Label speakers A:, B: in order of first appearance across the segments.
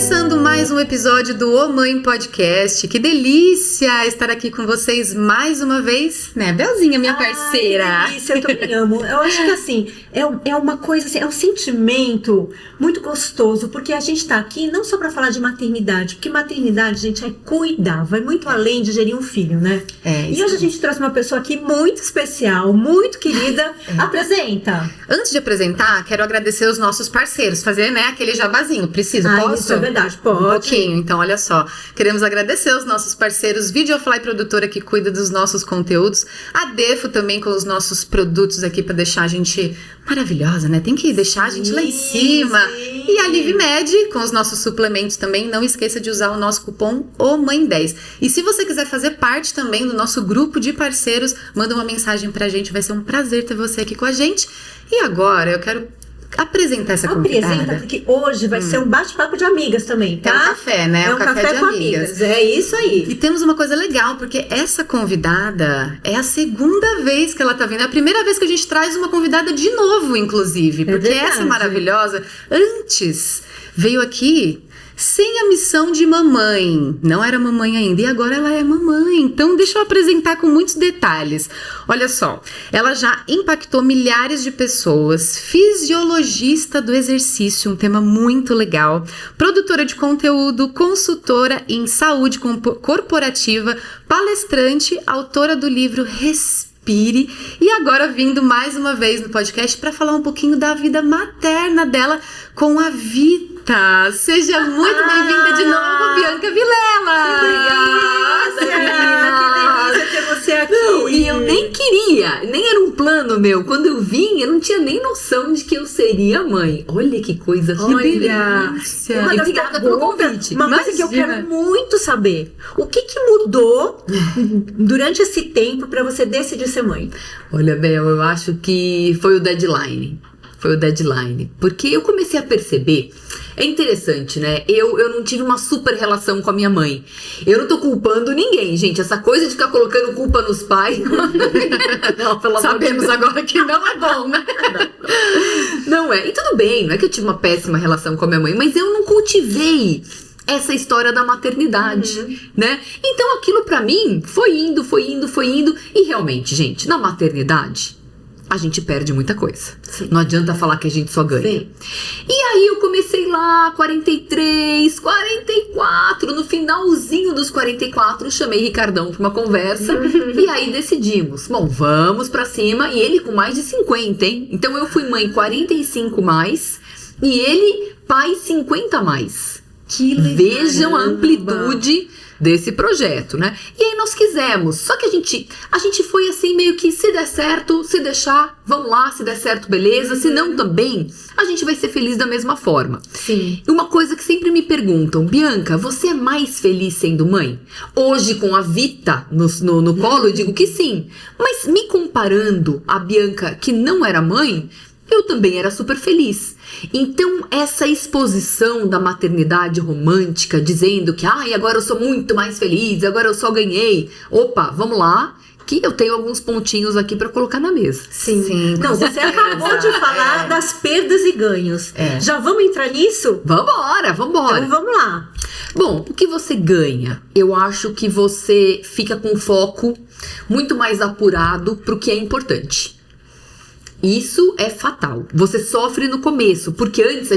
A: Começando mais um episódio do Ô Mãe Podcast. Que delícia estar aqui com vocês mais uma vez, né, Belzinha, minha parceira?
B: Que delícia, eu também amo. Eu acho que assim, é uma coisa assim, é um sentimento muito gostoso, porque a gente tá aqui não só pra falar de maternidade, porque maternidade, gente, é cuidar, vai muito além de gerir um filho, né? E hoje a gente trouxe uma pessoa aqui muito especial, muito querida. Apresenta!
A: Antes de apresentar, quero agradecer os nossos parceiros, fazer, né, aquele jabazinho. Preciso, posso?
B: Isso é verdade, pode.
A: Um pouquinho, então olha só. Queremos agradecer os nossos parceiros, Videofly Produtora, que cuida dos nossos conteúdos, a Defo também com os nossos produtos aqui pra deixar a gente maravilhosa, né? Tem que deixar a gente lá em cima.
B: Sim.
A: E a LiveMed com os nossos suplementos também. Não esqueça de usar o nosso cupom OMãe10. E se você quiser fazer parte também do nosso grupo de parceiros, manda uma mensagem pra gente. Vai ser um prazer ter você aqui com a gente. E agora eu quero apresentar essa convidada.
B: Apresenta, porque hoje vai ser um bate-papo de amigas também, tá?
A: É um café, né?
B: É um café
A: de
B: com
A: amigas.
B: É isso aí.
A: E temos uma coisa legal, porque essa convidada é a segunda vez que ela tá vindo. É a primeira vez que a gente traz uma convidada de novo, inclusive. Porque essa maravilhosa, antes, veio aqui sem a missão de mamãe. Não era mamãe ainda, e agora ela é mamãe. Então deixa eu apresentar com muitos detalhes. Olha só, ela já impactou milhares de pessoas, fisiologista do exercício, um tema muito legal, produtora de conteúdo, consultora em saúde corporativa, palestrante, autora do livro Respire, e agora vindo mais uma vez no podcast para falar um pouquinho da vida materna dela com a Vita. Seja muito bem-vinda de novo, Bianca Vilela!
B: Obrigada! Que delícia ter você aqui!
C: Não, e eu nem queria, nem era um plano meu. Quando eu vim, eu não tinha nem noção de que eu seria mãe. Olha que coisa, que delícia!
B: Uma
C: E
B: das
C: obrigada pelo convite.
B: Uma coisa que eu quero muito saber: o que mudou durante esse tempo pra você decidir ser mãe?
C: Olha, Bel, eu acho que foi o deadline. Foi o deadline. Porque eu comecei a perceber. É interessante, né? Eu não tive uma super relação com a minha mãe. Eu não tô culpando ninguém, gente. Essa coisa de ficar colocando culpa nos pais. Não, pelo amor de Deus.
A: Sabemos agora que não é bom, né?
C: Não é. E tudo bem, não é que eu tive uma péssima relação com a minha mãe, mas eu não cultivei essa história da maternidade, né? Então aquilo pra mim foi indo. E realmente, gente, na maternidade a gente perde muita coisa.
B: Sim.
C: Não adianta falar que a gente só ganha.
B: Sim.
C: E aí eu comecei lá, 43, 44, no finalzinho dos 44, chamei Ricardão pra uma conversa e aí decidimos, bom, vamos pra cima, e ele com mais de 50, hein? Então eu fui mãe 45 mais e ele pai 50 mais.
A: Que legal.
C: Vejam a amplitude desse projeto, né? E aí nós quisemos, só que a gente foi assim meio que se der certo, se deixar, vamos lá, se der certo, beleza, se não também, a gente vai ser feliz da mesma forma.
B: Sim.
C: E uma coisa que sempre me perguntam, Bianca, você é mais feliz sendo mãe? Hoje com a Vita no colo, eu digo que sim, mas me comparando a Bianca que não era mãe, eu também era super feliz. Então, essa exposição da maternidade romântica, dizendo que agora eu sou muito mais feliz, agora eu só ganhei. Opa, vamos lá, que eu tenho alguns pontinhos aqui pra colocar na mesa.
B: Sim. Não, você acabou de falar das perdas e ganhos. Já vamos entrar nisso?
C: Vambora.
B: Então vamos lá.
C: Bom, o que você ganha? Eu acho que você fica com foco muito mais apurado pro que é importante. Isso é fatal. Você sofre no começo, porque antes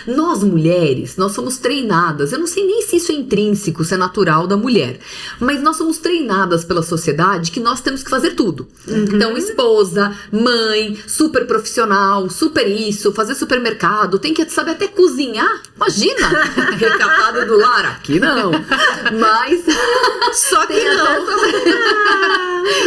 C: nós mulheres, nós somos treinadas, eu não sei nem se isso é intrínseco, se é natural da mulher, mas nós somos treinadas pela sociedade que nós temos que fazer tudo. Então, esposa, mãe, super profissional, super isso, fazer supermercado, tem que saber até cozinhar, imagina, recatada do lar, aqui não, mas
A: só que não.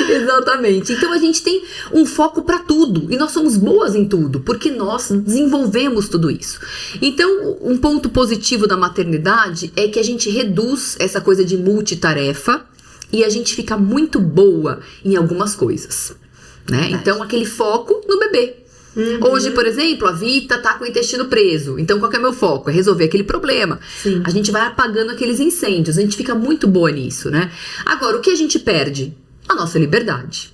C: Exatamente. Então a gente tem um foco pra tudo. E nós somos boas em tudo, porque nós desenvolvemos tudo isso. Então, um ponto positivo da maternidade é que a gente reduz essa coisa de multitarefa e a gente fica muito boa em algumas coisas, né? Então, aquele foco no bebê. Hoje, por exemplo, a Vita tá com o intestino preso. Então, qual que é o meu foco? É resolver aquele problema.
B: Sim.
C: A gente vai apagando aqueles incêndios. A gente fica muito boa nisso, né? Agora, o que a gente perde? A nossa liberdade.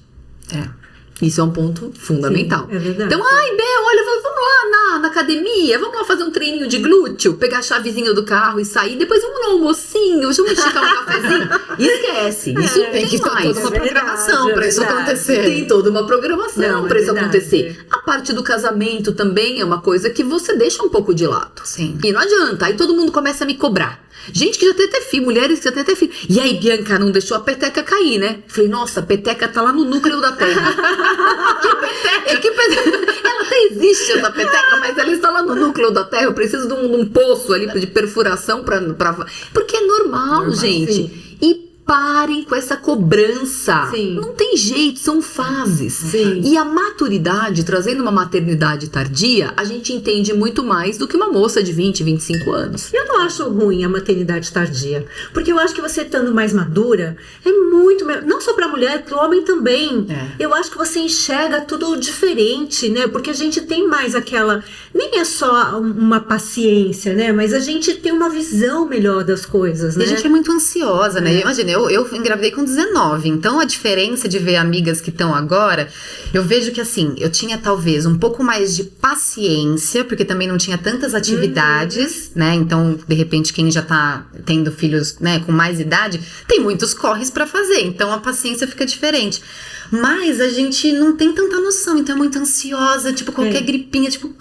C: Isso é um ponto fundamental.
B: Sim, é verdade.
C: Então, Bel, olha, vamos lá na academia, vamos lá fazer um treininho de glúteo, pegar a chavezinha do carro e sair, depois vamos no almocinho, vamos esticar um cafezinho. Esquece, isso
A: tem que ter toda uma programação para isso acontecer.
C: Tem toda uma programação para isso acontecer. A parte do casamento também é uma coisa que você deixa um pouco de lado.
A: Sim.
C: E não adianta, aí todo mundo começa a me cobrar. Gente que já tem até filho, mulheres que já tem até filho. E aí, Bianca, não deixou a peteca cair, né? Falei, nossa, a peteca tá lá no núcleo da terra. Que peteca? Ela até existe, essa peteca, mas ela está lá no núcleo da terra. Eu preciso de um poço ali de perfuração pra... Porque é normal, gente.
B: Sim.
C: E parem com essa cobrança.
B: Sim.
C: Não tem jeito, são fases.
B: Sim.
C: E a maturidade, trazendo uma maternidade tardia, a gente entende muito mais do que uma moça de 20, 25 anos.
B: Eu não acho ruim a maternidade tardia, porque eu acho que você estando mais madura é muito melhor, não só para mulher, para o homem também. Eu acho que você enxerga tudo diferente, né? Porque a gente tem mais aquela, nem é só uma paciência, né? Mas a gente tem uma visão melhor das coisas, né?
A: E a gente é muito ansiosa, né? Imagina, eu engravidei com 19, então a diferença de ver amigas que estão agora, eu vejo que assim, eu tinha talvez um pouco mais de paciência, porque também não tinha tantas atividades, né? Então, de repente, quem já tá tendo filhos, né, com mais idade, tem muitos corres pra fazer, então a paciência fica diferente. Mas a gente não tem tanta noção, então é muito ansiosa, tipo, qualquer gripinha, tipo,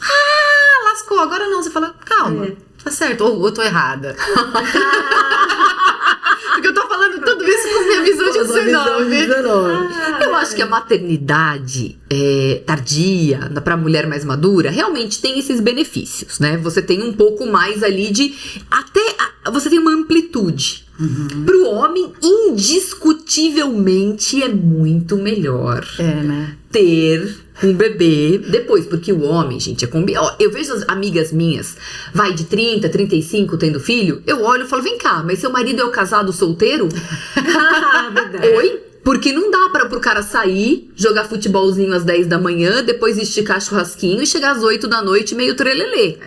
A: lascou, agora não, você fala, calma, tá certo, ou eu tô errada. Porque eu tô falando tudo isso com minha visão de 19.
C: Eu acho que a maternidade tardia, pra mulher mais madura, realmente tem esses benefícios, né? Você tem um pouco mais ali de... você tem uma amplitude. Pro homem, indiscutivelmente, é muito melhor
A: né?
C: ter um bebê depois, porque o homem, gente, é eu vejo as amigas minhas, vai de 30, 35 tendo filho, eu olho e falo, vem cá, mas seu marido é o casado solteiro?
B: Verdade.
C: Oi? Porque não dá pro cara sair, jogar futebolzinho às 10 da manhã, depois esticar churrasquinho e chegar às 8 da noite meio trelelê.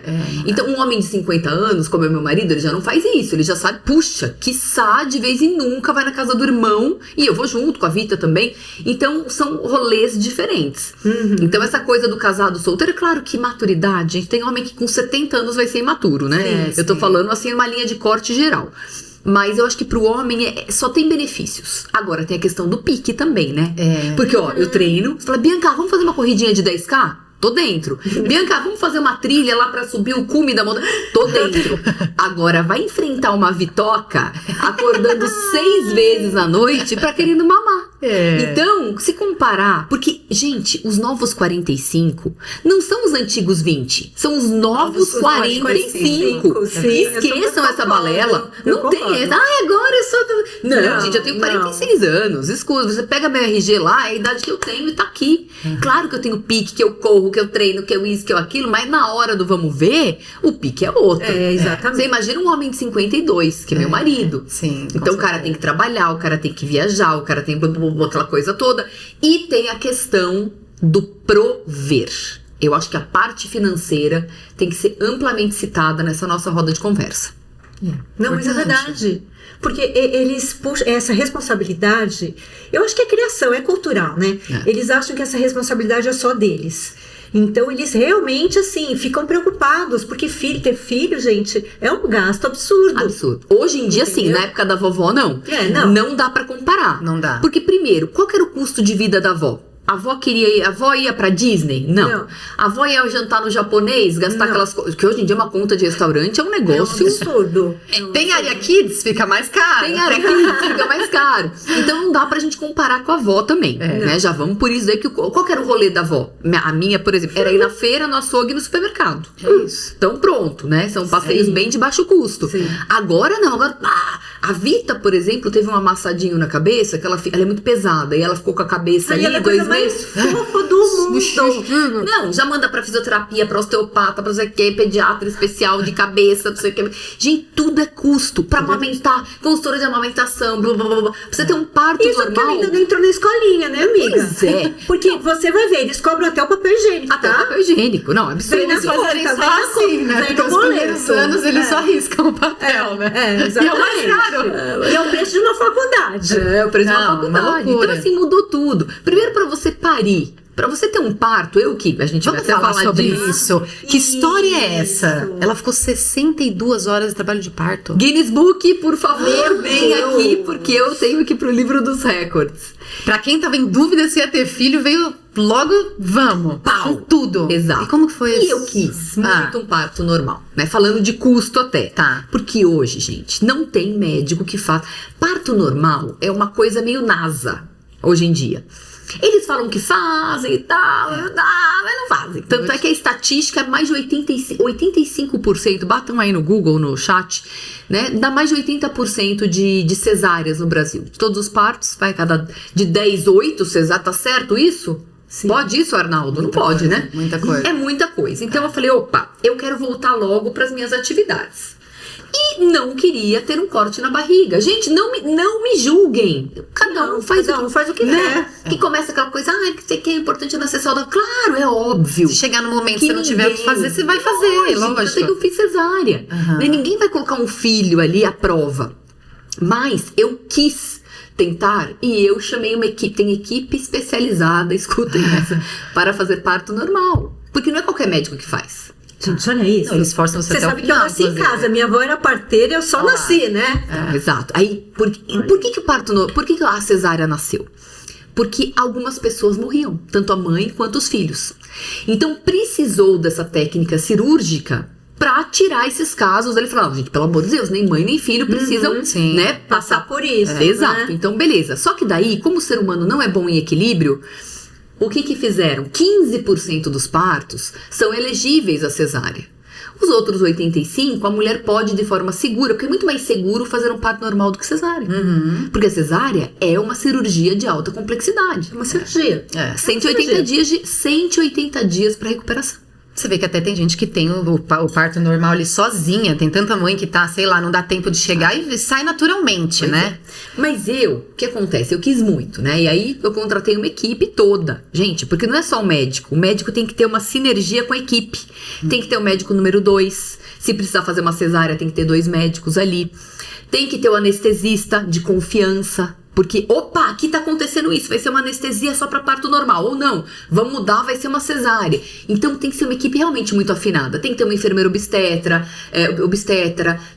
C: Então, um homem de 50 anos, como é meu marido, ele já não faz isso. Ele já sabe, puxa, quiçá de vez em nunca vai na casa do irmão, e eu vou junto com a Vita também. Então, são rolês diferentes. Então, essa coisa do casado solteiro, é claro que maturidade, gente, tem homem que com 70 anos vai ser imaturo, né? Eu tô falando assim, uma linha de corte geral. Mas eu acho que pro homem só tem benefícios. Agora tem a questão do pique também, né? Porque, ó, eu treino, você fala, Bianca, vamos fazer uma corridinha de 10K? Tô dentro. Bianca, vamos fazer uma trilha lá pra subir o cume da montanha? Tô dentro. Agora, vai enfrentar uma vitoca acordando 6 vezes à noite pra querendo mamar. Então, se comparar... Porque, gente, os novos 45 não são os antigos 20. São os novos 45.
B: Sim,
C: esqueçam essa balela. Não tem essa. Agora eu sou... Não, gente, eu tenho 46 anos. Escusa, você pega meu RG lá, é a idade que eu tenho e tá aqui. Claro que eu tenho pique, que eu corro, que eu treino, que eu isso, que eu aquilo, mas na hora do vamos ver, o pique é outro.
B: Exatamente.
C: Você imagina um homem de 52, que é meu marido.
A: Sim.
C: Então o cara tem que trabalhar, o cara tem que viajar, o cara tem aquela coisa toda. E tem a questão do prover. Eu acho que a parte financeira tem que ser amplamente citada nessa nossa roda de conversa.
B: Não, mas é verdade. Porque eles puxam essa responsabilidade. Eu acho que é criação, é cultural, né? Eles acham que essa responsabilidade é só deles. Então, eles realmente, assim, ficam preocupados. Porque ter filho, gente, é um gasto absurdo.
C: Absurdo. Hoje em dia, sim. Na época da vovó, não. Não dá pra comparar.
A: Não dá.
C: Porque, primeiro, qual que era o custo de vida da avó? A avó ia pra Disney? Não. A avó ia jantar no japonês, gastar aquelas coisas. Que hoje em dia uma conta de restaurante é um negócio.
B: É um absurdo.
A: Tem área kids, fica mais caro.
C: Tem área kids, fica mais caro. Então não dá pra gente comparar com a avó também. Né? Já vamos por isso aí. Qual que era o rolê da avó? A minha, por exemplo, era ir na feira, no açougue e no supermercado.
A: Isso.
C: Então pronto, né? São passeios bem de baixo custo. Agora não. A Vita, por exemplo, teve um amassadinho na cabeça, que ela é muito pesada. E ela ficou com a cabeça ali 2 meses.
B: Fofa do mundo.
C: Não, já manda pra fisioterapia, pra osteopata, pra não sei o que, pediatra especial de cabeça, não sei o que. Gente, tudo é custo. Pra amamentar, consultora de amamentação, blá, blá, blá, blá. Pra você ter um parto
B: Isso
C: normal.
B: Isso porque ainda não entrou na escolinha, né, amiga?
C: Pois é.
B: Porque você vai ver, eles cobram até o papel higiênico,
C: até o papel higiênico. Não, absurdo.
A: Eles fazerem só assim, né? Porque os primeiros anos eles só riscam o papel, né?
B: Exatamente.
A: E é o mais caro.
B: E é o preço de uma faculdade.
C: É o preço de uma faculdade. Então, assim, mudou tudo. Primeiro, pra você você parir, pra você ter um parto, a gente
A: Vamos
C: vai até
A: falar sobre
C: disso.
A: isso. Que história é essa? Ela ficou 62 horas de trabalho de parto.
C: Guinness Book, por favor, vem
B: Deus.
C: aqui, porque eu tenho que ir pro livro dos recordes.
A: Pra quem tava em dúvida se ia ter filho, veio logo, vamos,
C: Pau.
A: com tudo.
C: Exato.
A: E como que foi isso?
C: E eu quis muito um parto normal, né? Falando de custo até.
A: Tá.
C: Porque hoje, gente, não tem médico que faz. Parto normal é uma coisa meio NASA, hoje em dia. Eles falam que fazem e tal, mas não fazem. Tanto é que a estatística é mais de 85%, batam aí no Google, no chat, né? Dá mais de 80% de cesáreas no Brasil. De todos os partos, vai de 10, 8 cesáreas, tá certo isso?
B: Sim.
C: Pode isso, Arnaldo?
A: Muita
C: não pode,
A: coisa,
C: né?
A: muita coisa.
C: É muita coisa. Então eu falei, opa, eu quero voltar logo para as minhas atividades. E não queria ter um corte na barriga. Gente, não me julguem. Cada um faz
B: o que
C: né?
B: quer.
C: Que começa aquela coisa, que você quer, é importante nascer saudável. Claro, é óbvio.
A: Se chegar no momento que
C: Que
A: você não tiver o que fazer, você vai fazer, lógico.
C: Eu tenho que eu fiz cesárea.
A: Aham.
C: Né? Ninguém vai colocar um filho ali à prova. Mas eu quis tentar e eu chamei uma equipe. Tem equipe especializada, escutem essa, para fazer parto normal. Porque não é qualquer médico que faz.
B: Gente, olha isso.
A: Não, eles forçam você
B: Você
A: até o
B: sabe que eu
A: final,
B: nasci em
A: inclusive.
B: casa. Minha avó era parteira e eu só nasci, né?
C: Exato. Aí, por que o parto por que a cesárea nasceu? Porque algumas pessoas morriam, tanto a mãe quanto os filhos. Então precisou dessa técnica cirúrgica pra tirar esses casos. Ele falou, gente, pelo amor de Deus, nem mãe nem filho precisam,
A: sim.
C: né,
B: Passar por isso.
C: Exato.
B: Né?
C: Então, beleza. Só que daí, como o ser humano não é bom em equilíbrio, o que fizeram? 15% dos partos são elegíveis à cesárea. Os outros 85%, a mulher pode de forma segura, porque é muito mais seguro fazer um parto normal do que cesárea. Porque a cesárea é uma cirurgia de alta complexidade.
B: Uma cirurgia.
C: 180 dias para recuperação.
A: Você vê que até tem gente que tem o parto normal ali sozinha. Tem tanta mãe que tá, sei lá, não dá tempo de chegar e sai naturalmente, né?
C: Mas o que acontece? Eu quis muito, né? E aí eu contratei uma equipe toda. Gente, porque não é só o médico. O médico tem que ter uma sinergia com a equipe. Tem que ter o médico número 2. Se precisar fazer uma cesárea, tem que ter 2 médicos ali. Tem que ter o anestesista de confiança. Porque, opa, aqui tá acontecendo isso, vai ser uma anestesia só pra parto normal. Ou não, vamos mudar, vai ser uma cesárea. Então tem que ser uma equipe realmente muito afinada. Tem que ter uma enfermeira obstetra,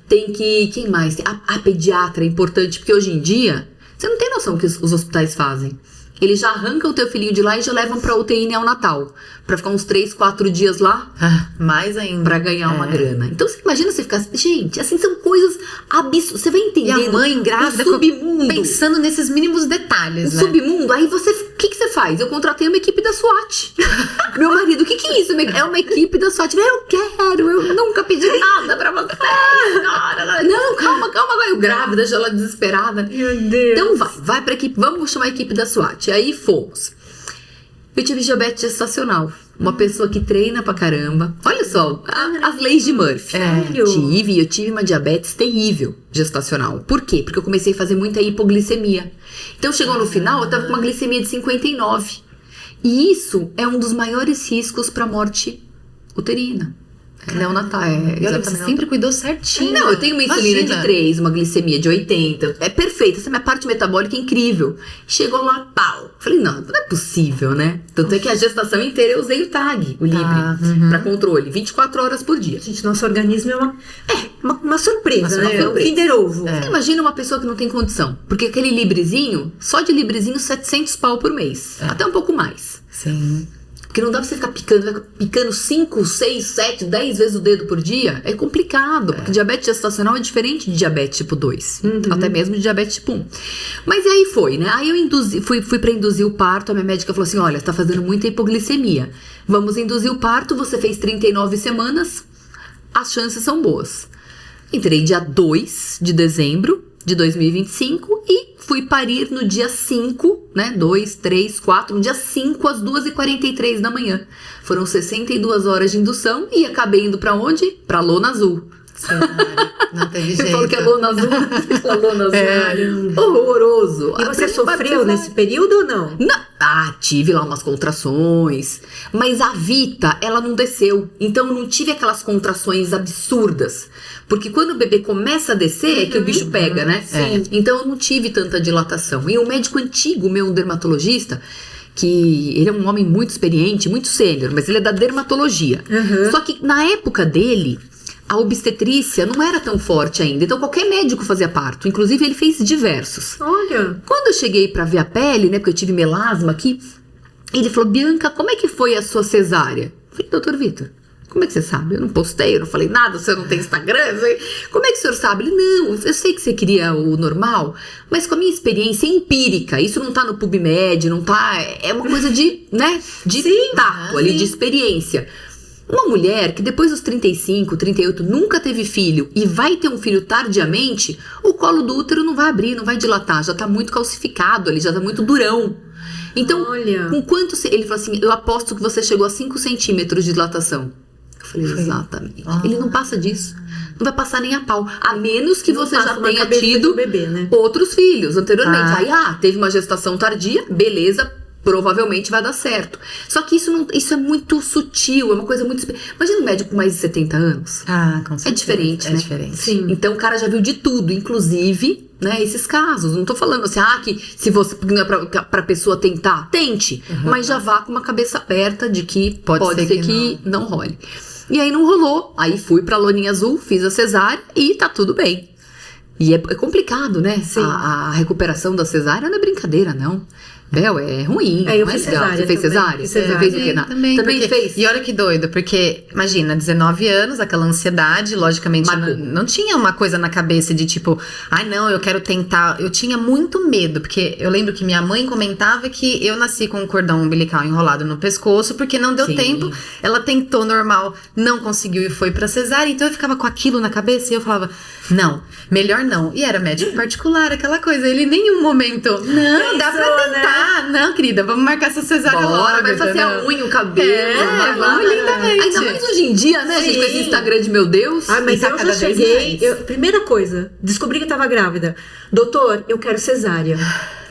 C: tem que... Quem mais? A pediatra é importante, porque hoje em dia, você não tem noção do que os hospitais fazem. Eles já arrancam o teu filhinho de lá e já levam pra UTI neonatal. Pra ficar uns 3, 4 dias lá.
A: Mais ainda.
C: Pra ganhar uma grana. Então, você imagina você ficar... Gente, assim, são coisas absurdas. Você vai entender.
A: E a mãe grávida
C: o submundo.
A: Pensando nesses mínimos detalhes,
C: O
A: né?
C: submundo. Aí você... O que você faz? Eu contratei uma equipe da SWAT. Meu marido, o que é isso? É uma equipe da SWAT. Eu nunca pedi nada pra você. Não, calma. Eu grávida, já lá desesperada.
B: Meu Deus.
C: Então vai pra equipe. Vamos chamar a equipe da SWAT. Aí fomos. Eu tive diabetes gestacional. Uma pessoa que treina pra caramba. Olha só, as leis de Murphy.
B: Sério?
C: Eu tive uma diabetes terrível gestacional. Por quê? Porque eu comecei a fazer muita hipoglicemia. Então chegou no final, eu tava com uma glicemia de 59. E isso é um dos maiores riscos pra morte uterina. Neonatal,
A: E olha, você sempre cuidou certinho.
C: não, eu tenho uma insulina
A: Imagina.
C: de 3, uma glicemia de 80. É perfeita, essa minha parte metabólica é incrível. Chegou lá, pau. Falei, não é possível, né? Tanto é que a gestação inteira eu usei o TAG, o Libre, pra controle, 24 horas por dia.
B: Gente, nosso organismo é uma surpresa,
C: Uma
B: né? É um
C: surpresa.
B: Kinder Ovo.
C: Você imagina uma pessoa que não tem condição. Porque aquele Librezinho, só de Librezinho, 700 pau por mês. Até um pouco mais.
A: Sim.
C: Porque não dá pra você ficar picando 5, 6, 7, 10 vezes o dedo por dia. É complicado, porque diabetes gestacional é diferente de diabetes tipo 2. Até mesmo de diabetes tipo 1. Mas aí foi, né? Aí eu fui pra induzir o parto. A minha médica falou assim, olha, você tá fazendo muita hipoglicemia. Vamos induzir o parto, você fez 39 semanas, as chances são boas. Entrei dia 2 de dezembro de 2025 e fui parir no dia 5, né? 2, 3, 4, no dia 5 às 2h43 da manhã. Foram 62 horas de indução e acabei indo pra onde? Pra lona azul.
A: Não teve
C: Eu
A: jeito.
C: falo que é lona azul. A lona azul. Horroroso.
B: E você
C: Aprendi
B: sofreu
C: a
B: nesse período ou não?
C: Tive lá umas contrações, mas a Vita, ela não desceu, então eu não tive aquelas contrações absurdas, porque quando o bebê começa a descer é que o bicho pega, né?
B: Sim.
C: Então eu não tive tanta dilatação. E o médico antigo, meu dermatologista, que ele é um homem muito experiente, muito sênior, mas ele é da dermatologia. Só que na época dele, a obstetrícia não era tão forte ainda, então qualquer médico fazia parto, inclusive ele fez diversos.
B: Olha.
C: Quando eu cheguei pra ver a pele, né, porque eu tive melasma aqui, ele falou, Bianca, como é que foi a sua cesárea? Eu falei, doutor Vitor, como é que você sabe? Eu não postei, eu não falei nada, você não tem Instagram, como é que o senhor sabe? Ele, não, eu sei que você queria o normal, mas com a minha experiência empírica, isso não tá no PubMed, não tá, é uma coisa de, né, de tato ali, de experiência. Uma mulher que depois dos 35, 38 nunca teve filho e vai ter um filho tardiamente, o colo do útero não vai abrir, não vai dilatar, já tá muito calcificado ali, já tá muito durão. Então, com quanto... Ele falou assim, eu aposto que você chegou a 5 centímetros de dilatação. Eu falei, exatamente. Ele não passa disso. Não vai passar nem a pau. A menos que você já tenha tido
B: bebê, né?
C: outros filhos anteriormente. Aí, teve uma gestação tardia, beleza, provavelmente vai dar certo. Só que isso é muito sutil, é uma coisa muito... Imagina um médico com mais de 70 anos.
A: Com certeza.
C: É diferente, né?
A: É diferente.
C: Sim. Então o cara já viu de tudo, inclusive, né, esses casos. Não tô falando assim, que se você... Não é pra pessoa tentar, tente. Mas já vá com uma cabeça aberta de que pode ser que não role. E aí não rolou. Aí fui pra loninha azul, fiz a cesárea e tá tudo bem. E é complicado, né? A recuperação da cesárea não é brincadeira, não. Bel, é ruim.
B: Eu fiz cesárea.
C: Você fez cesárea? Você fez o quê?
A: Também fez. E olha que doido, porque, imagina, 19 anos, aquela ansiedade, logicamente, não tinha uma coisa na cabeça de tipo, não, eu quero tentar. Eu tinha muito medo, porque eu lembro que minha mãe comentava que eu nasci com um cordão umbilical enrolado no pescoço, porque não deu tempo. Ela tentou normal, não conseguiu e foi pra cesárea, então eu ficava com aquilo na cabeça e eu falava, não, melhor não. E era médico particular, aquela coisa. Ele em nenhum momento, não, dá pra tentar. Não, querida, vamos marcar essa cesárea logo.
C: Vai fazer a unha, o cabelo.
A: Vamos lindamente.
C: Ainda mais hoje em dia, né, gente, com esse Instagram de meu Deus.
B: Mas eu já cheguei, primeira coisa, descobri que tava grávida. Doutor, eu quero cesárea.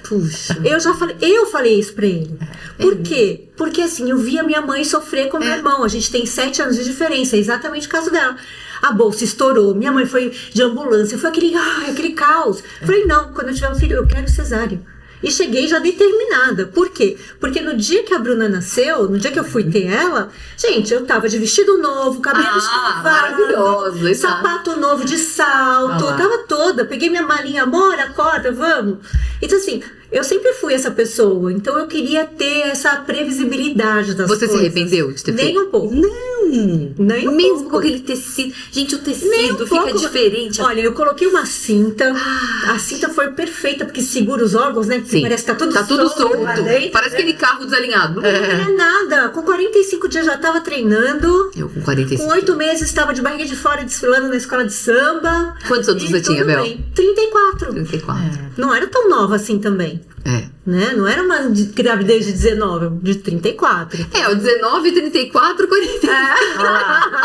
C: Puxa.
B: Eu falei isso pra ele. Por quê? Porque assim, eu via minha mãe sofrer com meu irmão. A gente tem 7 anos de diferença, é exatamente o caso dela. A bolsa estourou, minha mãe foi de ambulância, foi aquele caos. Falei, não, quando eu tiver um filho, eu quero cesárea. E cheguei já determinada. Por quê? Porque no dia que a Bruna nasceu, no dia que eu fui ter ela, gente, eu tava de vestido novo, cabelo escovado, sapato novo de salto, eu tava toda, peguei minha malinha, amor, acorda, vamos. Então assim, eu sempre fui essa pessoa, então eu queria ter essa previsibilidade das coisas.
C: Você se arrependeu de ter feito?
B: Nem um pouco. Nem um
C: mesmo
B: pouco.
C: com aquele tecido. Gente, o tecido fica diferente.
B: Olha, eu coloquei uma cinta. A cinta foi perfeita, porque segura os órgãos, né?
C: Sim.
B: Parece que tá tudo
C: solto.
B: Lá dentro,
C: parece aquele carro desalinhado.
B: Não é nada. Com 45 dias já tava treinando.
C: Eu com 45.
B: Com 8 meses estava de barriga de fora desfilando na escola de samba.
C: Quantos anos você tinha, Bel?
B: 34.
C: 34.
B: Não era tão nova assim também. Né? Não era uma gravidez de 19, de 34.
C: O 19, 34, 43.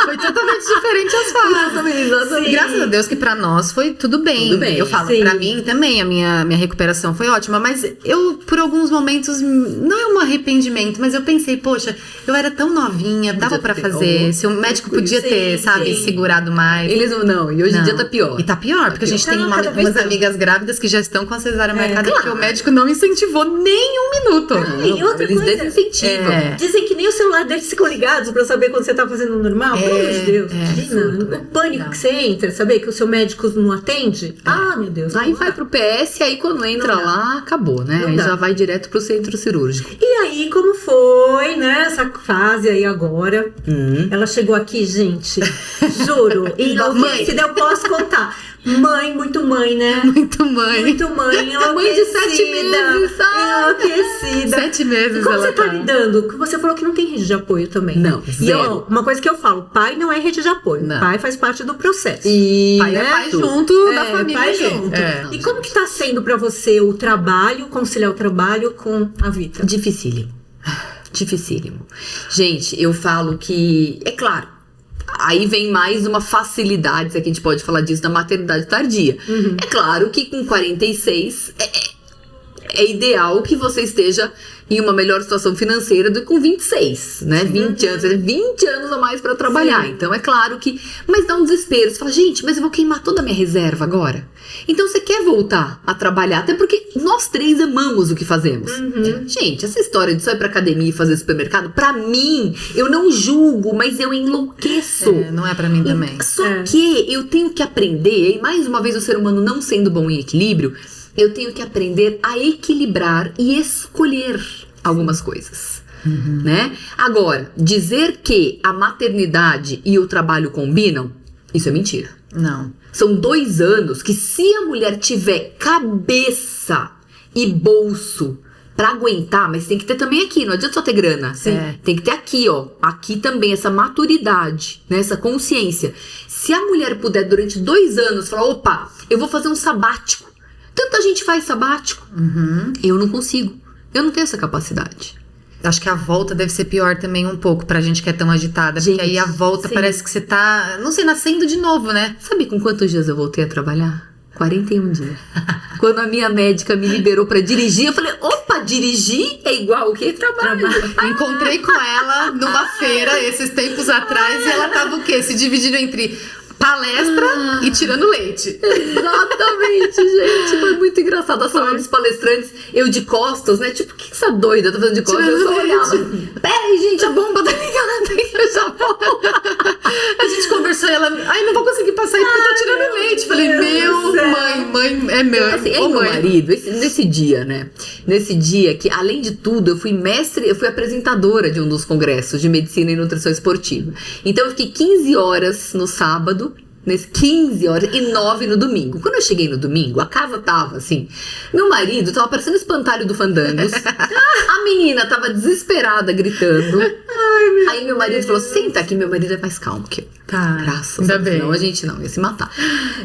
A: Foi totalmente diferente as falas. Graças a Deus que pra nós foi tudo bem. Eu falo, pra mim também, a minha recuperação foi ótima. Mas eu, por alguns momentos, não é um arrependimento, mas eu pensei, poxa, eu era tão novinha, dava pra fazer. Se o médico podia ter, sabe, segurado mais.
C: Eles não, e hoje em dia tá pior.
A: E tá pior, porque a gente tem umas amigas grávidas que já estão com a cesárea marcada, porque o médico não incentivou nem um minuto.
B: E outra
C: eles
B: coisa,
C: desincentivam.
B: Dizem que nem o celular deles ficam ligados pra saber quando você tá fazendo o normal. Pelo amor de Deus. Imagina, o pânico que você entra, saber que o seu médico não atende. Meu Deus.
C: Aí vai pro PS, aí quando entra lá, acabou, né? Aí já vai direto pro centro cirúrgico.
B: E aí, como foi, né? Essa fase aí agora. Ela chegou aqui, gente. Juro. E enlouquecida, eu posso contar. Mãe, muito mãe, né?
A: Muito mãe.
B: Muito mãe, enlouquecida.
C: Mãe de 7 meses,
B: enlouquecida.
A: 7 meses.
B: E como você tá lidando? Você falou que não tem rede de apoio também.
C: Não,
B: zero. Uma coisa que eu falo, pai não é rede de apoio.
C: Não.
B: Pai faz parte do processo.
C: E
A: pai é pai junto da família.
B: Pai junto. E como que tá sendo pra você o trabalho, conciliar o trabalho com a vida?
C: Dificílimo. Gente, eu falo que, é claro, aí vem mais uma facilidade, se a gente pode falar disso, da maternidade tardia. É claro que com 46 é ideal que você esteja em uma melhor situação financeira do que com 26, né? 20 anos a mais pra trabalhar.
B: Sim.
C: Então é claro que... Mas dá um desespero. Você fala, gente, mas eu vou queimar toda a minha reserva agora? Então você quer voltar a trabalhar, até porque nós 3 amamos o que fazemos. Gente, essa história de só ir pra academia e fazer supermercado, pra mim, eu não julgo, mas eu enlouqueço.
A: Não é pra mim também.
C: Só que eu tenho que aprender, e mais uma vez o ser humano não sendo bom em equilíbrio, eu tenho que aprender a equilibrar e escolher algumas coisas, né? Agora, dizer que a maternidade e o trabalho combinam, isso é mentira.
A: Não.
C: São 2 anos que, se a mulher tiver cabeça e bolso pra aguentar, mas tem que ter também aqui, não adianta só ter grana. Tem que ter aqui, ó. Aqui também, essa maturidade, né? Essa consciência. Se a mulher puder, durante 2 anos, falar, opa, eu vou fazer um sabático. Tanta gente faz sabático. Eu não consigo. Eu não tenho essa capacidade.
A: Acho que a volta deve ser pior também um pouco pra gente que é tão agitada. Porque aí a volta parece que você tá, não sei, nascendo de novo, né?
C: Sabe com quantos dias eu voltei a trabalhar? 41 dias. Quando a minha médica me liberou pra dirigir, eu falei, opa, dirigir é igual o que? Trabalho.
A: Encontrei com ela numa feira esses tempos atrás e ela tava o quê? Se dividindo entre palestra e tirando leite.
C: Exatamente, gente. Foi muito engraçado. A sala dos palestrantes, eu de costas, né? Tipo, o que essa doida tá fazendo de costas? Eu só olhava. Peraí, gente, a bomba tá ligada. Eu já vou.
A: A gente conversou e ela, ai, não vou conseguir passar aí porque eu tô tirando leite. Falei, mãe, é meu.
C: Assim,
A: ô,
C: meu
A: mãe.
C: marido, nesse dia, né? Nesse dia que, além de tudo, eu fui apresentadora de um dos congressos de medicina e nutrição esportiva. Então eu fiquei 15 horas no sábado, 15 horas e 9 no domingo. Quando eu cheguei no domingo, a casa tava assim. Meu marido tava parecendo o espantalho do Fandangos. A menina tava desesperada, gritando. Aí meu marido falou, senta aqui. Meu marido é mais calmo que eu.
A: Tá,
C: graças
A: ainda
C: a Deus.
A: bem.
C: Não, a gente não ia se matar.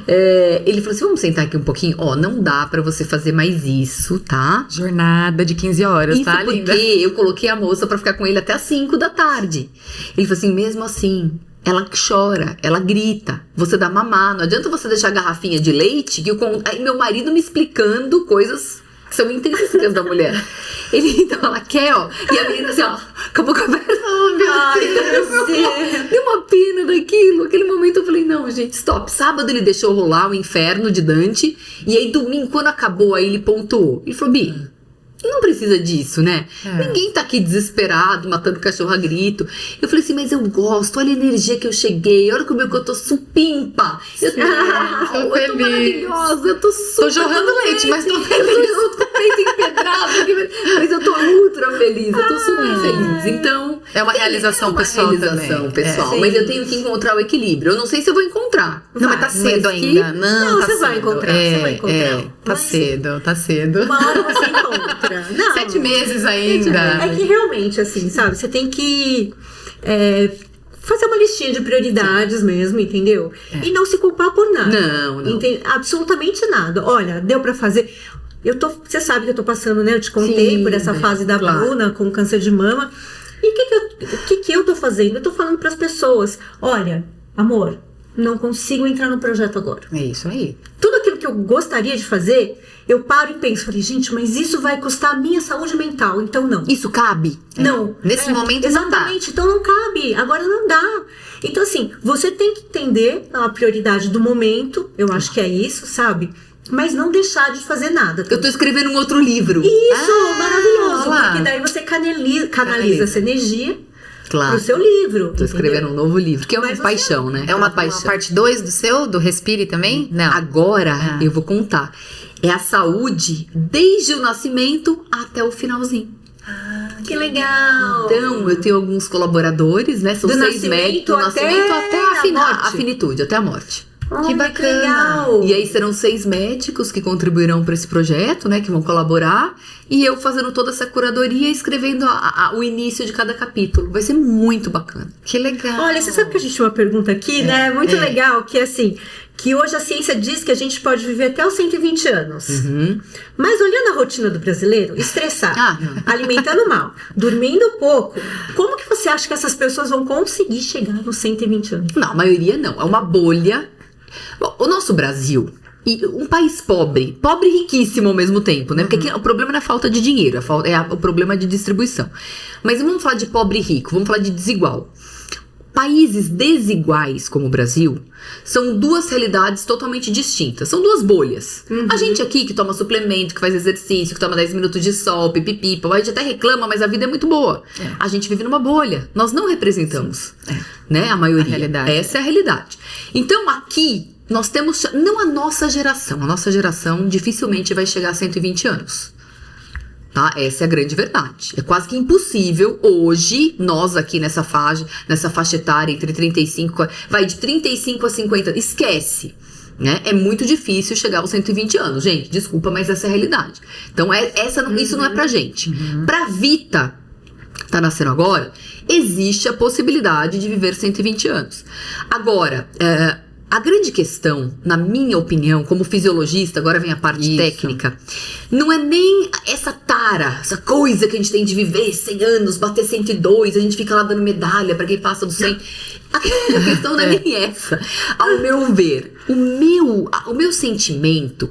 C: Ele falou assim, vamos sentar aqui um pouquinho? Ó, não dá pra você fazer mais isso, tá?
A: Jornada de 15 horas,
C: Isso
A: tá,
C: porque
A: linda?
C: eu coloquei a moça pra ficar com ele até as 5 da tarde. Ele falou assim, mesmo assim, ela chora, ela grita, você dá mamar, não adianta você deixar a garrafinha de leite, aí meu marido me explicando coisas que são intrínsecas da mulher. Então ela quer, ó, e a menina assim, ó, acabou com a conversa. Oh, meu Deus. Deu uma pena daquilo. Aquele momento eu falei, não, gente, stop. Sábado ele deixou rolar o inferno de Dante, e aí domingo, quando acabou, aí ele pontuou. Ele falou, Bi, não precisa disso, né? Ninguém tá aqui desesperado, matando cachorro a grito. Eu falei assim, mas eu gosto, olha a energia que eu cheguei, olha como eu tô supimpa. Eu tô maravilhosa, eu tô super.
A: Tô jorrando leite, mas tô feliz.
C: Eu tô peito empedrado, mas eu tô ultra feliz, eu tô super feliz. Então.
A: É uma realização pessoal
C: realização
A: também.
C: pessoal. Mas eu tenho que encontrar o equilíbrio. Eu não sei se eu vou encontrar.
A: Não, mas tá cedo ainda. Não, tá
B: você
A: cedo.
B: vai encontrar, você vai encontrar.
A: Tá cedo, tá cedo.
B: Uma hora você encontra. Não.
A: 7 meses ainda.
B: É que realmente, assim, sabe? Você tem que fazer uma listinha de prioridades mesmo, entendeu? E não se culpar por nada.
C: Não.
B: Absolutamente nada. Olha, deu pra fazer... Você sabe que eu tô passando, né? Eu te contei por essa fase da Bruna com câncer de mama. E o que eu tô fazendo? Eu tô falando pras pessoas. Olha, amor, não consigo entrar no projeto agora.
A: É isso aí.
B: Tudo aquilo que eu gostaria de fazer, eu paro e penso, falei, gente, mas isso vai custar a minha saúde mental, então não.
C: Isso cabe?
B: Não.
A: Nesse momento não dá.
B: Exatamente, então não cabe, agora não dá. Então assim, você tem que entender a prioridade do momento, eu acho que é isso, sabe? Mas não deixar de fazer nada.
C: Eu tô escrevendo um outro livro.
B: Isso, maravilhoso,
A: lá.
B: porque daí você canaliza essa energia
C: Claro.
B: pro seu livro.
C: Tô escrevendo um novo livro, que é uma
B: Mas
C: paixão, né?
A: É uma
C: paixão.
A: parte 2 do Respire também? Não.
C: Agora eu vou contar. É a saúde desde o nascimento até o finalzinho.
B: Que legal!
C: Então, eu tenho alguns colaboradores, né? São
B: Do
C: 6 médicos do nascimento até a finitude, até a morte.
A: Que bacana.
B: legal!
C: E aí serão 6 médicos que contribuirão para esse projeto, né? Que vão colaborar. E eu fazendo toda essa curadoria e escrevendo o início de cada capítulo. Vai ser muito bacana.
A: Que legal.
B: Olha, você sabe que a gente tinha uma pergunta aqui, né? Muito legal, que é assim, que hoje a ciência diz que a gente pode viver até os 120 anos. Mas olhando a rotina do brasileiro, estressado, alimentando mal, dormindo pouco, como que você acha que essas pessoas vão conseguir chegar nos 120 anos?
C: Não, a maioria não. É uma bolha. Bom, o nosso Brasil, E um país pobre e riquíssimo ao mesmo tempo, né? Porque aqui o problema não é a falta de dinheiro, o problema é de distribuição. Mas não vamos falar de pobre e rico, vamos falar de desigual. Países desiguais como o Brasil são duas realidades totalmente distintas. São duas bolhas. A gente aqui que toma suplemento, que faz exercício, que toma 10 minutos de sol, pipipi, a gente até reclama, mas a vida é muito boa. A gente vive numa bolha. Nós não representamos, né, a maioria. Essa é a realidade. Então aqui nós temos, não a nossa geração dificilmente vai chegar a 120 anos. Tá? Essa é a grande verdade. É quase que impossível hoje, nós aqui nessa faixa etária entre 35, vai de 35 a 50, esquece. Né? É muito difícil chegar aos 120 anos. Gente, desculpa, mas essa é a realidade. Então, isso não é pra gente. Pra Vita, tá nascendo agora, existe a possibilidade de viver 120 anos. Agora, a grande questão, na minha opinião, como fisiologista, agora vem a parte técnica, não é nem essa tara, essa coisa que a gente tem de viver 100 anos, bater 102, a gente fica lá dando medalha pra quem passa do 100. A questão não é nem essa. Ao meu ver, o meu sentimento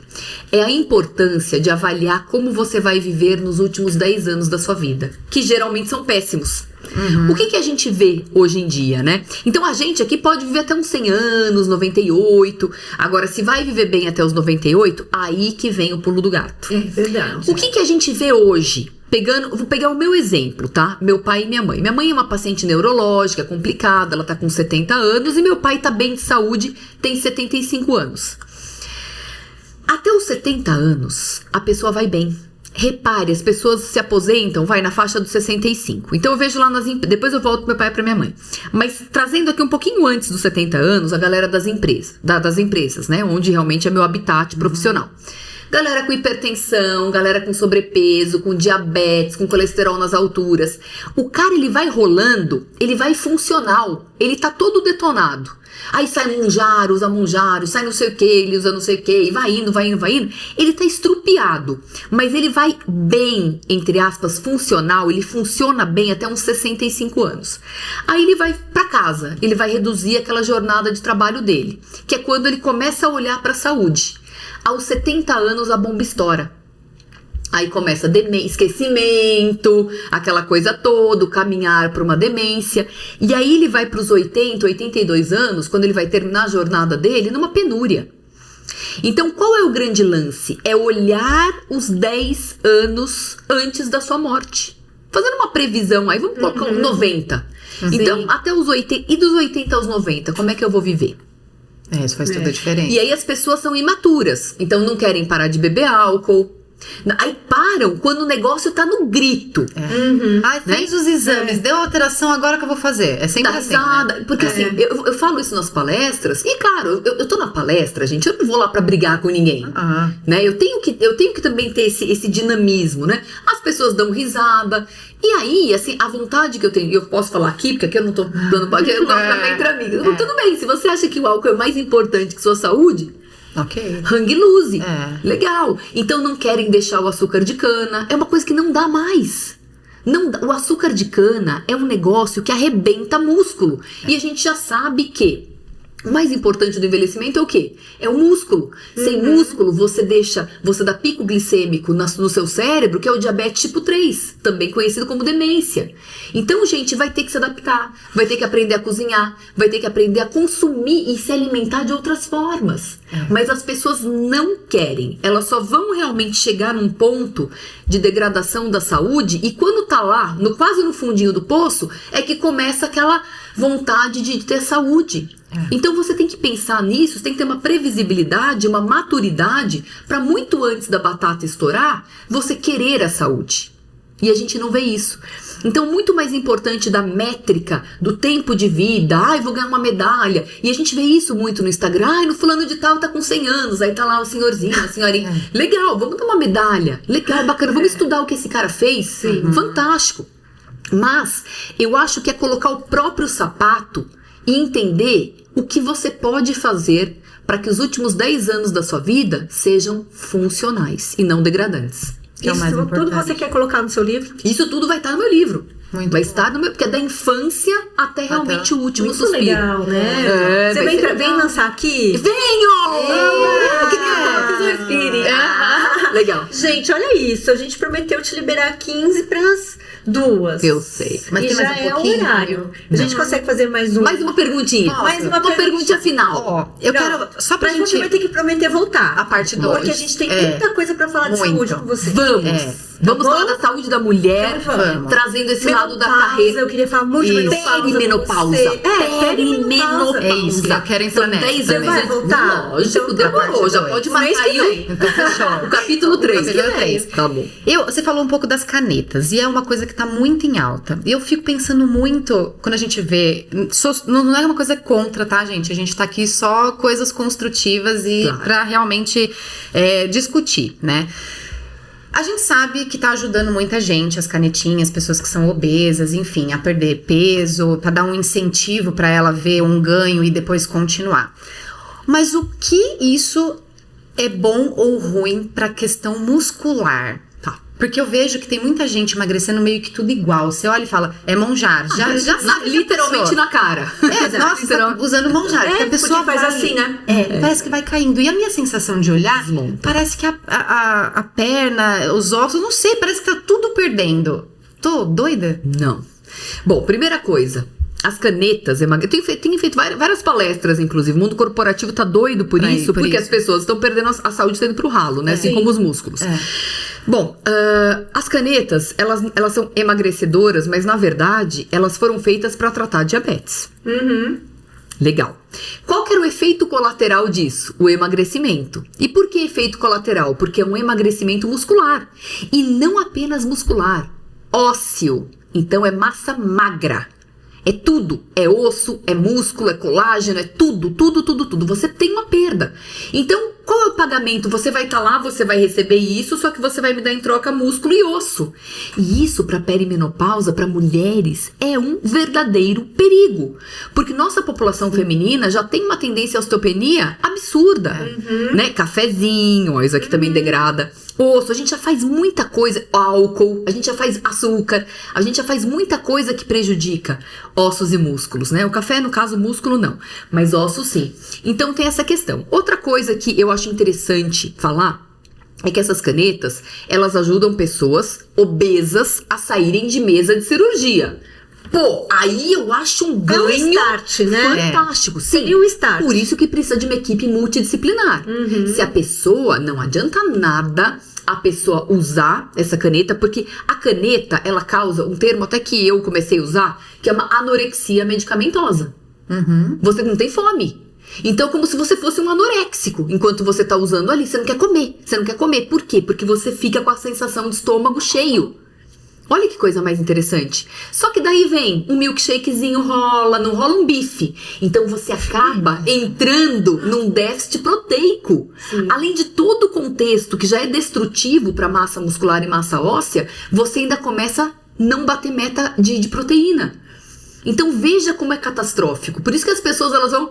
C: é a importância de avaliar como você vai viver nos últimos 10 anos da sua vida, que geralmente são péssimos. O que a gente vê hoje em dia, né? Então a gente aqui pode viver até uns 100 anos, 98. Agora, se vai viver bem até os 98, aí que vem o pulo do gato.
B: É verdade.
C: O que a gente vê hoje? Vou pegar o meu exemplo, tá? Meu pai e minha mãe. Minha mãe é uma paciente neurológica, complicada, ela tá com 70 anos. E meu pai tá bem de saúde, tem 75 anos. Até os 70 anos, a pessoa vai bem. Repare, as pessoas se aposentam, vai na faixa dos 65. Então eu vejo lá depois eu volto pro meu pai e pra minha mãe. Mas trazendo aqui um pouquinho antes dos 70 anos, a galera das empresas, né? Onde realmente é meu habitat profissional. Galera com hipertensão, galera com sobrepeso, com diabetes, com colesterol nas alturas. O cara, ele vai rolando, ele vai funcional, ele tá todo detonado. Aí sai Mounjaro, usa Mounjaro, sai não sei o que, ele usa não sei o que, e vai indo. Ele tá estrupiado, mas ele vai bem, entre aspas, funcional, ele funciona bem até uns 65 anos. Aí ele vai pra casa, ele vai reduzir aquela jornada de trabalho dele, que é quando ele começa a olhar pra saúde. Aos 70 anos a bomba estoura. Aí começa esquecimento, aquela coisa toda, caminhar para uma demência. E aí ele vai para os 80, 82 anos, quando ele vai terminar a jornada dele, numa penúria. Então qual é o grande lance? É olhar os 10 anos antes da sua morte. Fazendo uma previsão aí, vamos colocar 90. Então até os 80, e dos 80 aos 90, como é que eu vou viver?
A: Isso faz toda a diferença.
C: E aí as pessoas são imaturas, então não querem parar de beber álcool. Aí param quando o negócio tá no grito.
A: Fez os exames, deu alteração, agora que eu vou fazer. É sempre assim, né?
C: Porque assim, eu falo isso nas palestras. E claro, eu tô na palestra, gente, eu não vou lá pra brigar com ninguém, né? Eu tenho que também ter esse dinamismo, né? As pessoas dão risada. E aí, assim, a vontade que eu tenho, eu posso falar aqui, porque aqui eu não tô dando pra entre amigos. Tudo bem, se você acha que o álcool é mais importante que sua saúde,
A: ok,
C: hang loose, legal. Então não querem deixar o açúcar de cana, é uma coisa que não dá mais. O açúcar de cana é um negócio que arrebenta músculo. E a gente já sabe que o mais importante do envelhecimento é o quê? É o músculo. Sem músculo, você dá pico glicêmico no seu cérebro, que é o diabetes tipo 3, também conhecido como demência. Então, gente, vai ter que se adaptar, vai ter que aprender a cozinhar, vai ter que aprender a consumir e se alimentar de outras formas. Mas as pessoas não querem. Elas só vão realmente chegar num ponto de degradação da saúde, e quando tá lá, quase no fundinho do poço, é que começa aquela vontade de ter saúde. Então você tem que pensar nisso, você tem que ter uma previsibilidade, uma maturidade, para muito antes da batata estourar, você querer a saúde. E a gente não vê isso. Então, muito mais importante da métrica, do tempo de vida, vou ganhar uma medalha. E a gente vê isso muito no Instagram, no fulano de tal tá com 100 anos, aí tá lá o senhorzinho, a senhorinha. Legal, vamos dar uma medalha. Legal, bacana, vamos estudar o que esse cara fez. Fantástico. Mas, eu acho que é colocar o próprio sapato e entender o que você pode fazer para que os últimos 10 anos da sua vida sejam funcionais e não degradantes.
B: Isso tudo você quer colocar no seu livro?
C: Isso tudo vai estar no meu livro.
A: Muito
C: vai
A: bom.
C: estar no meu, porque é da infância até realmente o último
B: Muito
C: suspiro.
B: legal, né?
C: É,
B: Você
C: vai ser
B: vem lançar aqui?
C: Venho! Que respire. Legal.
B: Gente, olha isso. A gente prometeu te liberar 15 para as 2.
C: Eu sei.
A: Mas
B: E
A: tem
B: já
A: mais um
B: é o
A: pouquinho?
B: horário. A gente consegue fazer mais um.
C: Mais uma perguntinha.
B: Mais uma
C: perguntinha final.
A: Ó, eu quero, só pra
B: Mas você vai
A: gente...
B: ter que prometer voltar.
A: A parte 2.
B: Porque a gente tem tanta coisa pra falar de
A: Muito.
B: saúde com você.
C: Vamos. Vamos
B: Tá bom?
C: falar da saúde da mulher,
B: Então vamos.
C: trazendo esse lado da
B: Menopausa,
C: carreira.
B: eu queria falar muito de
A: Isso.
B: menopausa.
C: Perimenopausa.
A: É isso, eu quero entrar
C: São
A: nessa
C: 10
A: também.
C: anos.
B: Vai voltar?
C: Lógico,
B: Então,
C: demorou.
A: parte
C: Já
A: dois.
C: pode
B: Mês
C: marcar
B: que
C: aí
B: vem.
A: Então, fechou.
C: o capítulo 3.
A: capítulo 3.
C: Tá bom.
A: Você falou um pouco das canetas, e é uma coisa que tá muito em alta. E eu fico pensando muito, quando a gente vê... Não é uma coisa contra, tá, gente? A gente tá aqui só coisas construtivas e
C: Claro.
A: pra realmente discutir, né? A gente sabe que tá ajudando muita gente, as canetinhas, pessoas que são obesas, enfim, a perder peso, pra dar um incentivo pra ela ver um ganho e depois continuar. Mas o que isso é bom ou ruim pra questão muscular?
C: Tá.
A: Porque eu vejo que tem muita gente emagrecendo meio que tudo igual. Você olha e fala, é Monjar. Já sabe
C: Literalmente na cara.
A: nossa, tá usando Monjar. porque a pessoa
B: porque faz
A: vai,
B: assim, né?
A: Parece que vai caindo. E a minha sensação de olhar,
C: Desmonta.
A: parece que a perna, os ossos, não sei, parece que tá tudo perdendo. Tô doida?
C: Não. Bom, primeira coisa. As canetas tenho feito várias palestras, inclusive. O mundo corporativo tá doido por
A: Por
C: isso, porque
A: isso.
C: as pessoas estão perdendo a saúde, tá indo pro ralo, né? Assim
B: Sim.
C: como os músculos. Bom, as canetas, elas são emagrecedoras, mas na verdade, elas foram feitas para tratar diabetes. Legal. Qual que era o efeito colateral disso? O emagrecimento. E por que efeito colateral? Porque é um emagrecimento muscular. E não apenas muscular, ósseo. Então é massa magra. É tudo. É osso, é músculo, é colágeno, é tudo. Você tem uma perda. Então, qual é o pagamento? Você vai estar lá, você vai receber isso, só que você vai me dar em troca músculo e osso. E isso, para perimenopausa, para mulheres, é um verdadeiro perigo. Porque nossa população feminina já tem uma tendência à osteopenia absurda. Né? Cafezinho, ó, isso aqui também degrada. Osso, a gente já faz muita coisa, álcool, a gente já faz açúcar, a gente já faz muita coisa que prejudica ossos e músculos, né? O café, no caso, músculo não, mas ossos sim. Então tem essa questão. Outra coisa que eu acho interessante falar é que essas canetas, elas ajudam pessoas obesas a saírem de mesa de cirurgia. Pô, aí eu acho um ganho
B: start, né?
C: fantástico. Sim,
B: Seria um start.
C: por isso que precisa de uma equipe multidisciplinar. Se a pessoa, não adianta nada a pessoa usar essa caneta, porque a caneta, ela causa um termo até que eu comecei a usar, que é uma anorexia medicamentosa. Você não tem fome. Então, como se você fosse um anoréxico. Enquanto você tá usando ali, você não quer comer. Você não quer comer. Por quê? Porque você fica com a sensação de estômago cheio. Olha que coisa mais interessante. Só que daí vem um milkshakezinho rola, não rola um bife. Então você acaba entrando num déficit proteico. Além de todo o contexto que já é destrutivo para massa muscular e massa óssea, você ainda começa a não bater meta de proteína. Então veja como é catastrófico. Por isso que as pessoas elas vão...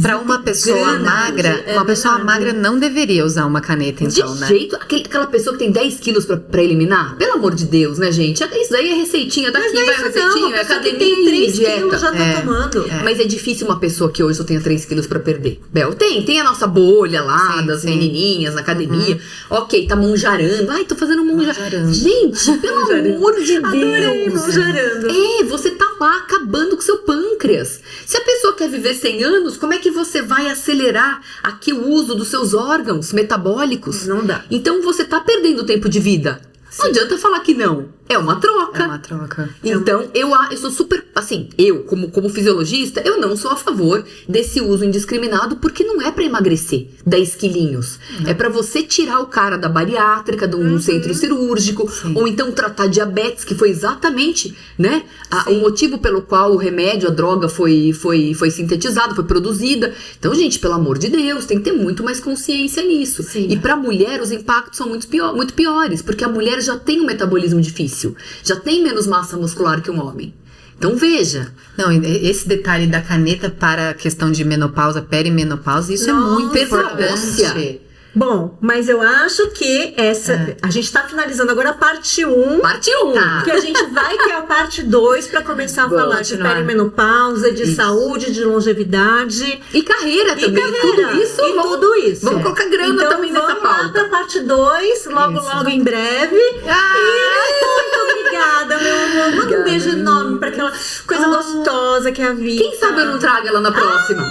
A: Pra uma pessoa
B: Grana,
A: magra, uma pessoa magra não deveria usar uma caneta, então,
C: de
A: né?
C: jeito, aquela pessoa que tem 10 quilos pra eliminar, pelo amor de Deus, né, gente? Isso daí é receitinha daqui, vai receitinha, é academia,
B: tem 3
C: dieta.
B: quilos já tá tomando.
C: Mas é difícil uma pessoa que hoje só tenha 3 quilos pra perder. Bel, tem a nossa bolha lá,
A: Sim,
C: das
A: sim.
C: menininhas na academia. Ok, tá monjarando. Ai, tô fazendo monjarando. Gente, pelo amor de Deus.
B: Adorei, monjarando.
C: Você tá lá acabando com seu pâncreas. Se a pessoa quer viver 100 anos, como é que você vai acelerar aqui o uso dos seus órgãos metabólicos?
B: Não dá.
C: Então você tá perdendo tempo de vida. Não adianta falar que não. É uma troca.
A: É uma troca.
C: Então, eu sou super, assim, como fisiologista, eu não sou a favor desse uso indiscriminado, porque não é pra emagrecer 10 quilinhos. É pra você tirar o cara da bariátrica, de um centro cirúrgico, ou então tratar diabetes, que foi exatamente, né, o motivo pelo qual o remédio, a droga foi sintetizada, foi produzida. Então, gente, pelo amor de Deus, tem que ter muito mais consciência nisso. E pra mulher, os impactos são muito piores, porque a mulher já tem um metabolismo difícil. Já tem menos massa muscular que um homem. Então veja.
A: Não, esse detalhe da caneta para a questão de menopausa, perimenopausa, isso é muito
C: perda
A: importante.
C: óssea.
B: Bom, mas eu acho que a gente tá finalizando agora a parte 1.
C: Parte 1.
A: Tá.
B: Que a gente vai ter a parte 2 para começar a
C: Vamos
B: falar de
A: continuar.
B: perimenopausa, de
C: Isso.
B: saúde, de longevidade.
C: E carreira
B: E
C: também.
B: carreira,
C: Tudo isso.
B: e tudo isso.
C: Vamos colocar grana
B: então,
C: também nessa
B: vamos lá
C: pauta.
B: pra parte 2, logo,
A: Isso.
B: logo em breve. Muito obrigada, meu amor. Manda um
C: Obrigada,
B: beijo enorme pra aquela coisa gostosa que é a vida.
C: Quem sabe eu não trago ela na próxima?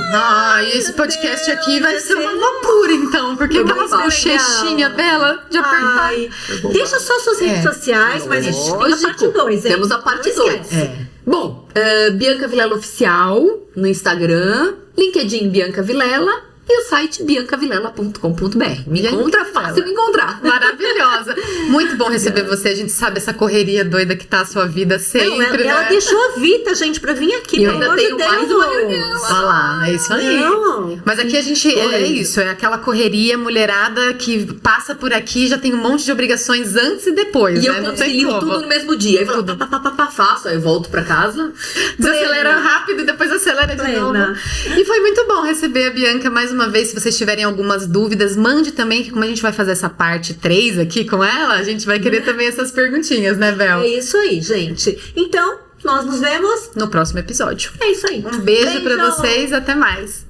A: E esse podcast aqui vai ser uma loucura, então, porque
C: Foi
A: aquelas
C: muito
A: bochechinhas dela de apertar.
B: Ai, deixa só suas redes sociais, mas a gente tem a parte
C: Lógico.
B: 2, hein?
C: Temos a parte
B: Não
C: 2.
B: esquece.
C: Bom, Bianca Vilela Oficial no Instagram, LinkedIn Bianca Vilela e o site biancavilela.com.br. Me
A: Bianca
C: encontra,
A: Vilela.
C: fácil me encontrar.
A: Maravilhosa. Muito bom receber você. A gente sabe essa correria doida que tá a sua vida sempre,
B: Não, ela
A: né?
B: deixou a Vita, gente, pra vir aqui,
C: E eu
B: pelo
C: ainda
B: amor de
C: tenho
B: Deus.
C: mais uma reunião.
A: Olha lá, é isso aí.
B: Não.
A: Mas aqui a gente é isso, é aquela correria mulherada que passa por aqui, já tem um monte de obrigações antes e depois,
C: E eu
A: né? Não tem
C: concilio
A: como.
C: tudo no mesmo dia. Aí eu falo, faço, aí eu volto pra casa.
A: Desacelera rápido e depois acelera de
B: Plena.
A: novo. E foi muito bom receber a Bianca mais uma vez. Se vocês tiverem algumas dúvidas, mande também, que como a gente vai fazer essa parte 3 aqui com ela, a gente vai querer também essas perguntinhas, né, Bel?
B: É isso aí, gente. Então, nós nos vemos.
A: No próximo episódio.
B: É isso aí.
A: Um beijo pra vocês, até mais.